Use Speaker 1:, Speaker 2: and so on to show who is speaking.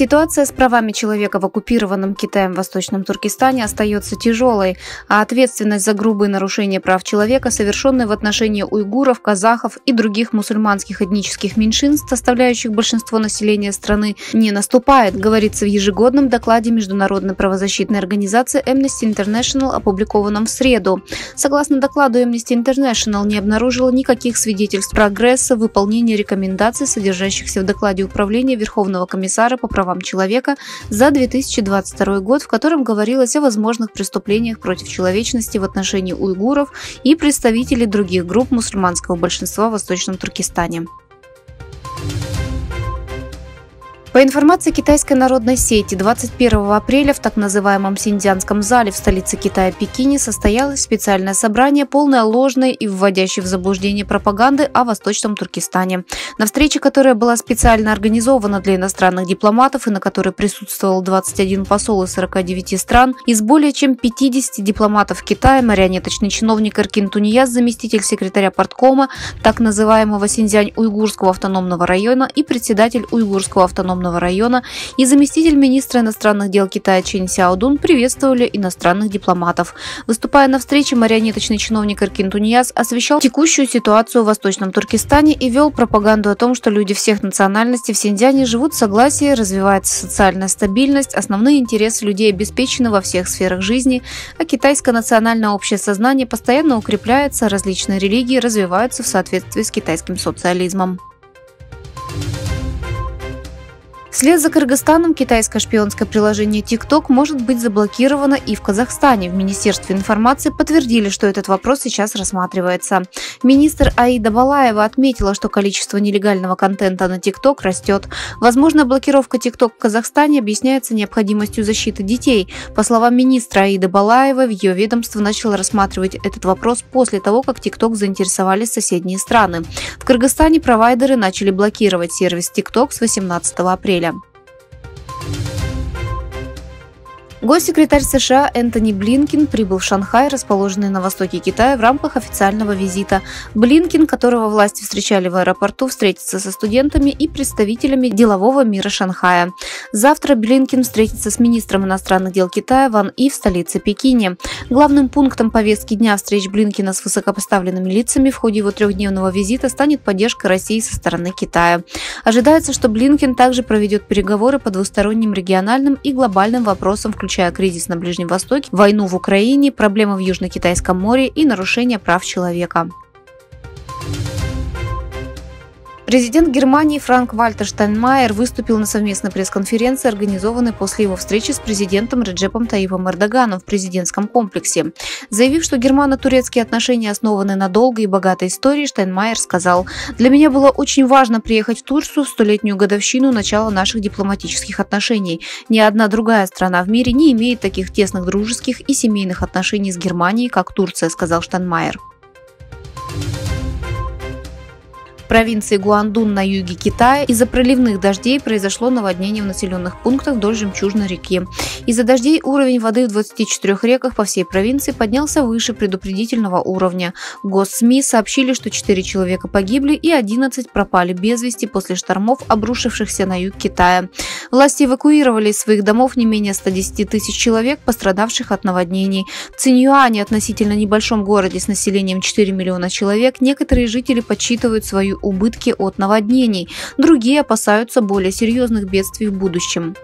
Speaker 1: Ситуация с правами человека в оккупированном Китаем Восточном Туркестане остается тяжелой, а ответственность за грубые нарушения прав человека, совершенные в отношении уйгуров, казахов и других мусульманских этнических меньшинств, составляющих большинство населения страны, не наступает, говорится в ежегодном докладе международной правозащитной организации Amnesty International, опубликованном в среду. Согласно докладу, Amnesty International не обнаружила никаких свидетельств прогресса в выполнении рекомендаций, содержащихся в докладе Управления Верховного комиссара по правам человека за 2022 год, в котором говорилось о возможных преступлениях против человечности в отношении уйгуров и представителей других групп мусульманского большинства в Восточном Туркестане. По информации китайской народной сети, 21 апреля в так называемом Синьцзянском зале в столице Китая Пекине состоялось специальное собрание, полное ложной и вводящей в заблуждение пропаганды о Восточном Туркестане. На встрече, которая была специально организована для иностранных дипломатов и на которой присутствовал 21 посол из 49 стран, из более чем 50 дипломатов Китая, марионеточный чиновник Эркин Тунияз, заместитель секретаря парткома так называемого Синьцзянь-Уйгурского автономного района и председатель Уйгурского автономного района и заместитель министра иностранных дел Китая Чен Сяодун приветствовали иностранных дипломатов. Выступая на встрече, марионеточный чиновник Эркин Тунияз освещал текущую ситуацию в Восточном Туркестане и вел пропаганду о том, что люди всех национальностей в Синьцзяне живут в согласии, развивается социальная стабильность, основные интересы людей обеспечены во всех сферах жизни, а китайское национальное общее сознание постоянно укрепляется, различные религии развиваются в соответствии с китайским социализмом. Вслед за Кыргызстаном китайское шпионское приложение TikTok может быть заблокировано и в Казахстане. В Министерстве информации подтвердили, что этот вопрос сейчас рассматривается. Министр Аида Балаева отметила, что количество нелегального контента на TikTok растет. Возможно, блокировка TikTok в Казахстане объясняется необходимостью защиты детей. По словам министра Аиды Балаевой, ее ведомство начало рассматривать этот вопрос после того, как TikTok заинтересовали соседние страны. В Кыргызстане провайдеры начали блокировать сервис TikTok с 18 апреля. Госсекретарь США Энтони Блинкен прибыл в Шанхай, расположенный на востоке Китая, в рамках официального визита. Блинкен, которого власти встречали в аэропорту, встретится со студентами и представителями делового мира Шанхая. Завтра Блинкен встретится с министром иностранных дел Китая Ван И в столице Пекине. Главным пунктом повестки дня встреч Блинкена с высокопоставленными лицами в ходе его трехдневного визита станет поддержка России со стороны Китая. Ожидается, что Блинкен также проведет переговоры по двусторонним региональным и глобальным вопросам, включая кризис на Ближнем Востоке, войну в Украине, проблемы в Южно-Китайском море и нарушения прав человека. Президент Германии Франк-Вальтер Штайнмайер выступил на совместной пресс-конференции, организованной после его встречи с президентом Реджепом Таyyипом Эрдоганом в президентском комплексе. Заявив, что германо-турецкие отношения основаны на долгой и богатой истории, Штайнмайер сказал: «Для меня было очень важно приехать в Турцию в 100-летнюю годовщину начала наших дипломатических отношений. Ни одна другая страна в мире не имеет таких тесных дружеских и семейных отношений с Германией, как Турция», — сказал Штайнмайер. В провинции Гуандун на юге Китая из-за проливных дождей произошло наводнение в населенных пунктах вдоль Жемчужной реки. Из-за дождей уровень воды в 24 реках по всей провинции поднялся выше предупредительного уровня. ГосСМИ сообщили, что 4 человека погибли и 11 пропали без вести после штормов, обрушившихся на юг Китая. Власти эвакуировали из своих домов не менее 110 тысяч человек, пострадавших от наводнений. В Циньюане, относительно небольшом городе с населением 4 миллиона человек, некоторые жители подсчитывают свои убытки от наводнений, другие опасаются более серьезных бедствий в будущем.